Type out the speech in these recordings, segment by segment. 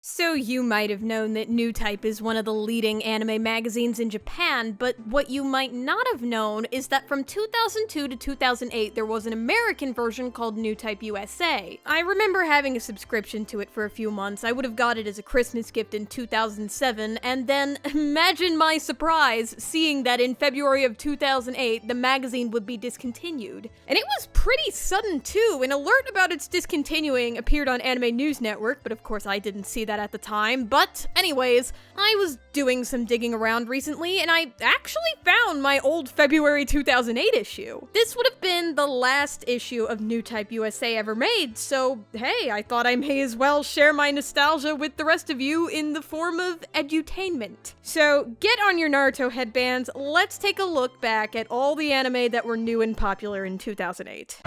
So you might have known that Newtype is one of the leading anime magazines in Japan, but what you might not have known is that from 2002 to 2008 there was an American version called Newtype USA. I remember having a subscription to it for a few months. I would have got it as a Christmas gift in 2007, and then imagine my surprise seeing that in February of 2008 the magazine would be discontinued. And it was pretty sudden too. An alert about its discontinuing appeared on Anime News Network, but of course I didn't see that at the time. But anyways, I was doing some digging around recently and I actually found my old February 2008 issue. This would have been the last issue of Newtype USA ever made, so hey, I thought I may as well share my nostalgia with the rest of you in the form of edutainment. So get on your Naruto headbands, let's take a look back at all the anime that were new and popular in 2008.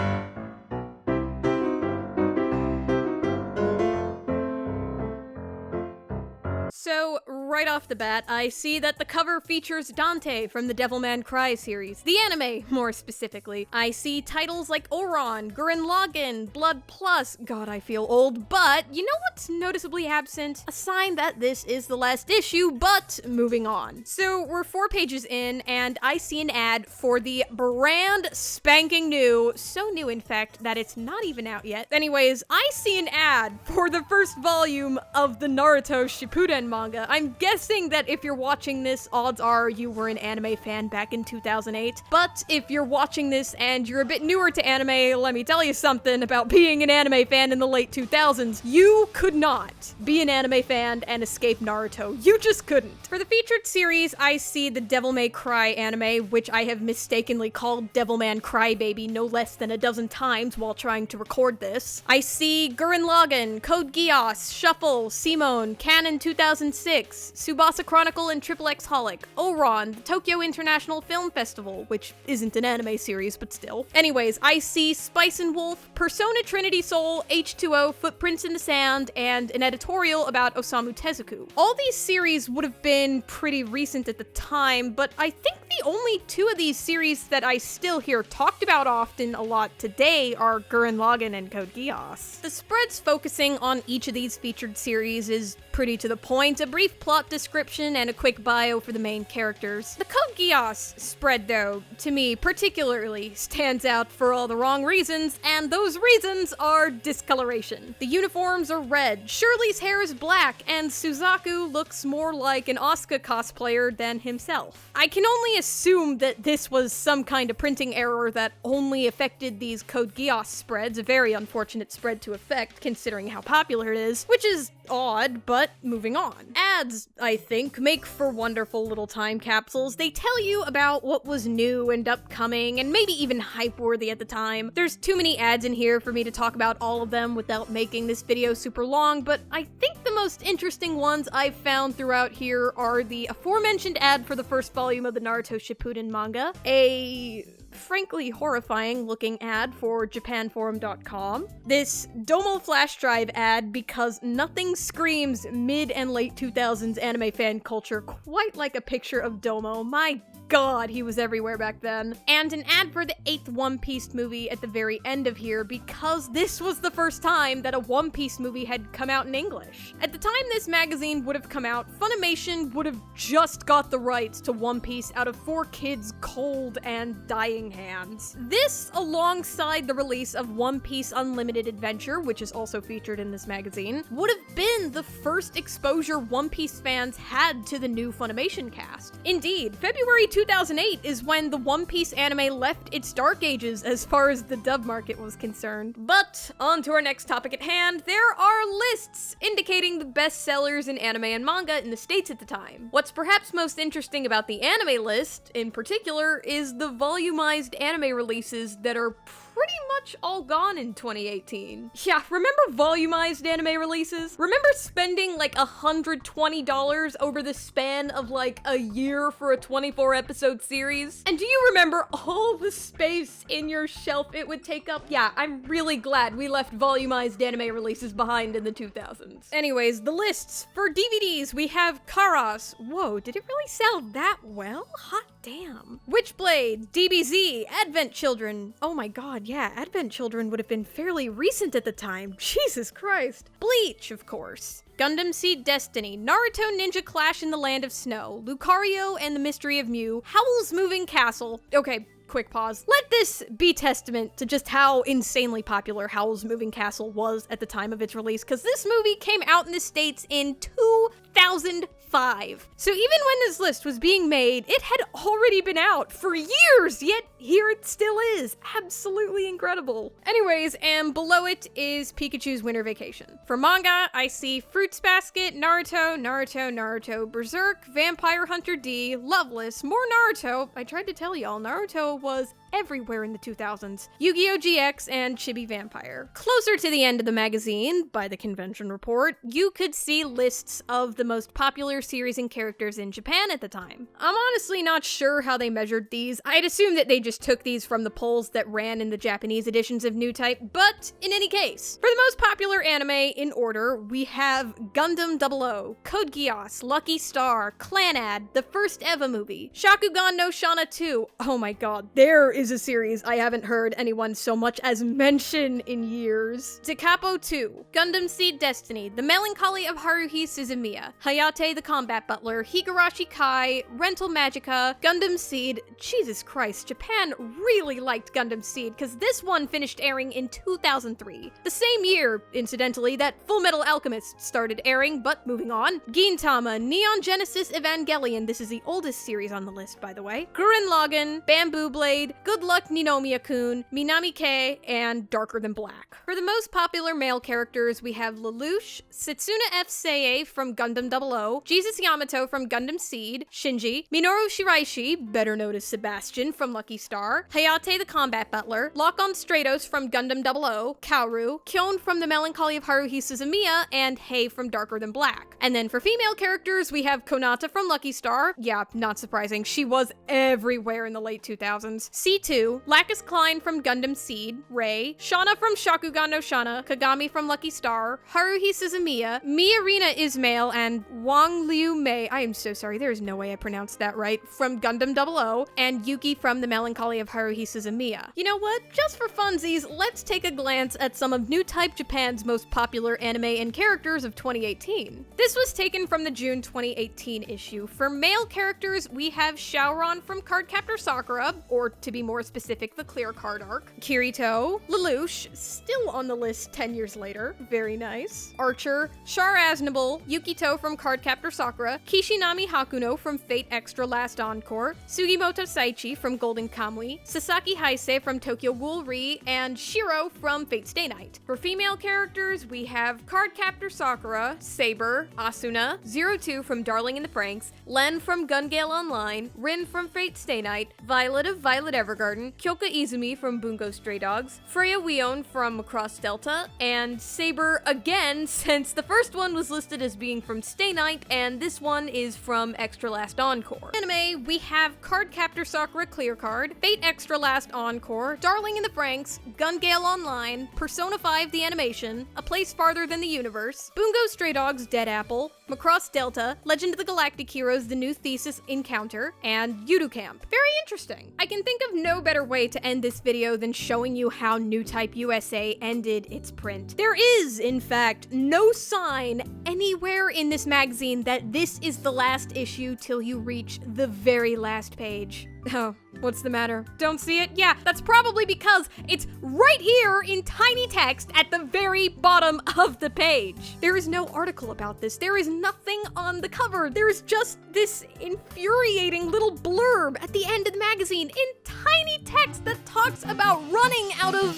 So, right off the bat, I see that the cover features Dante from the Devilman Cry series, the anime, more specifically. I see titles like Ouran, Gurren Lagann, Blood Plus, God I feel old, but you know what's noticeably absent? A sign that this is the last issue, but moving on. So, we're 4 pages in, and I see an ad for the brand spanking new, so new in fact that it's not even out yet. Anyways, I see an ad for the first volume of the Naruto Shippuden manga. I'm guessing that if you're watching this, odds are you were an anime fan back in 2008. But if you're watching this and you're a bit newer to anime, let me tell you something about being an anime fan in the late 2000s. You could not be an anime fan and escape Naruto. You just couldn't. For the featured series, I see the Devil May Cry anime, which I have mistakenly called Devilman Crybaby no less than a dozen times while trying to record this. I see Gurren Lagann, Code Geass, Shuffle, Simone, Canon 2006, Tsubasa Chronicle and Triple X Holic, Ouran, the Tokyo International Film Festival, which isn't an anime series, but still. Anyways, I see Spice and Wolf, Persona Trinity Soul, H2O, Footprints in the Sand, and an editorial about Osamu Tezuka. All these series would have been pretty recent at the time, but I think the only 2 of these series that I still hear talked about often a lot today are Gurren Lagann and Code Geass. The spreads focusing on each of these featured series is pretty to the point, a brief plot description and a quick bio for the main characters. The Code Geass spread, though, to me particularly stands out for all the wrong reasons, and those reasons are discoloration. The uniforms are red, Shirley's hair is black, and Suzaku looks more like an Asuka cosplayer than himself. I can only assume that this was some kind of printing error that only affected these Code Geass spreads, a very unfortunate spread to affect considering how popular it is, which is odd, but moving on. Ads, I think, make for wonderful little time capsules. They tell you about what was new and upcoming, and maybe even hype-worthy at the time. There's too many ads in here for me to talk about all of them without making this video super long, but I think the most interesting ones I've found throughout here are the aforementioned ad for the first volume of the Naruto Shippuden manga, a frankly horrifying looking ad for japanforum.com, this Domo flash drive ad because nothing screams mid and late 2000s anime fan culture quite like a picture of Domo. My God, he was everywhere back then. And an ad for the 8th One Piece movie at the very end of here because this was the first time that a One Piece movie had come out in English. At the time this magazine would have come out, Funimation would have just got the rights to One Piece out of 4 kids' cold and dying hands. This, alongside the release of One Piece Unlimited Adventure, which is also featured in this magazine, would have been the first exposure One Piece fans had to the new Funimation cast. Indeed, February 2008 is when the One Piece anime left its dark ages as far as the dub market was concerned. But on to our next topic at hand, there are lists indicating the best sellers in anime and manga in the States at the time. What's perhaps most interesting about the anime list, in particular, is the volumized anime releases that are pretty much all gone in 2018. Yeah, remember volumized anime releases? Remember spending like $120 over the span of like a year for a 24-episode series? And do you remember all the space in your shelf it would take up? Yeah, I'm really glad we left volumized anime releases behind in the 2000s. Anyways, the lists. For DVDs, we have Karas. Whoa, did it really sell that well? Hot damn. Witchblade, DBZ, Advent Children. Oh my god, yeah, Advent Children would have been fairly recent at the time. Jesus Christ. Bleach, of course. Gundam Seed Destiny, Naruto Ninja Clash in the Land of Snow, Lucario and the Mystery of Mew, Howl's Moving Castle. Okay, quick pause. Let this be testament to just how insanely popular Howl's Moving Castle was at the time of its release, because this movie came out in the States in 2005. So even when this list was being made, it had already been out for years, yet here it still is. Absolutely incredible. Anyways, and below it is Pikachu's Winter Vacation. For manga, I see Fruits Basket, Naruto, Berserk, Vampire Hunter D, Loveless, more Naruto. I tried to tell y'all, Naruto was everywhere in the 2000s. Yu-Gi-Oh! GX and Chibi Vampire. Closer to the end of the magazine, by the convention report, you could see lists of the most popular series and characters in Japan at the time. I'm honestly not sure how they measured these. I'd assume that they just took these from the polls that ran in the Japanese editions of Newtype, but in any case, for the most popular anime in order, we have Gundam 00, Code Geass, Lucky Star, Clanad, the first Eva movie, Shakugan no Shana 2. Oh my god, there is a series I haven't heard anyone so much as mention in years. Takapo 2, Gundam Seed Destiny, The Melancholy of Haruhi Suzumiya, Hayate the Combat Butler, Higurashi Kai, Rental Magica, Gundam Seed. Jesus Christ, Japan really liked Gundam Seed, because this one finished airing in 2003. The same year, incidentally, that Full Metal Alchemist started airing, but moving on. Gintama, Neon Genesis Evangelion, this is the oldest series on the list, by the way. Gurren Lagann, Bamboo Blade, Good Luck Ninomiya-kun, Minami-ke, and Darker Than Black. For the most popular male characters, we have Lelouch, Setsuna F. Seiei from Gundam 00, Jesus Yamato from Gundam Seed, Shinji, Minoru Shiraishi, better known as Sebastian from Lucky Star, Hayate the Combat Butler, Lock-on Stratos from Gundam 00, Kaoru, Kyon from The Melancholy of Haruhi Suzumiya, and Hei from Darker Than Black. And then for female characters, we have Konata from Lucky Star. Yeah, not surprising, she was everywhere in the late 2000s. C2, Lacus Klein from Gundam Seed, Rei, Shauna from Shakugan no Shana, Kagami from Lucky Star, Haruhi Suzumiya, Miarina Ismail, and Wang Liu Mei, I am so sorry, there is no way I pronounced that right, from Gundam 00, and Yuki from The Melancholy of Haruhi Suzumiya. You know what? Just for funsies, let's take a glance at some of Newtype Japan's most popular anime and characters of 2018. This was taken from the June 2018 issue. For male characters, we have Shaoran from Cardcaptor Sakura, or to be more specific, the Clear Card arc, Kirito, Lelouch, still on the list 10 years later, very nice, Archer, Char Aznable, Yukito from Cardcaptor Sakura, Kishinami Hakuno from Fate Extra Last Encore, Sugimoto Saichi from Golden Kamui, Sasaki Heisei from Tokyo Ghoul Re, and Shiro from Fate Stay Night. For female characters, we have Cardcaptor Sakura, Saber, Asuna, 02 from Darling in the Franxx, Len from Gun Gale Online, Rin from Fate Stay Night, Violet of Violet Evergarden, Kyoka Izumi from Bungo Stray Dogs, Freya Wion from Across Delta, and Saber again, since the first one was listed as being from Stay Night, and this one is from Extra Last Encore. Anime, we have Cardcaptor Sakura Clear Card, Fate Extra Last Encore, Darling in the Franxx, Gun Gale Online, Persona 5 The Animation, A Place Farther Than the Universe, Bungo Stray Dogs Dead Apple, Macross Delta, Legend of the Galactic Heroes The New Thesis Encounter, and Yudu Camp. Very interesting. I can think of no better way to end this video than showing you how Newtype USA ended its print. There is, in fact, no sign anywhere in this magazine that this is the last issue till you reach the very last page. Oh, what's the matter? Don't see it? Yeah, that's probably because it's right here in tiny text at the very bottom of the page. There is no article about this. There is nothing on the cover. There is just this infuriating little blurb at the end of the magazine in tiny text that talks about running out of...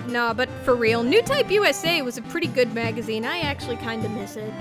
Nah, but for real, Newtype USA was a pretty good magazine. I actually kinda miss it.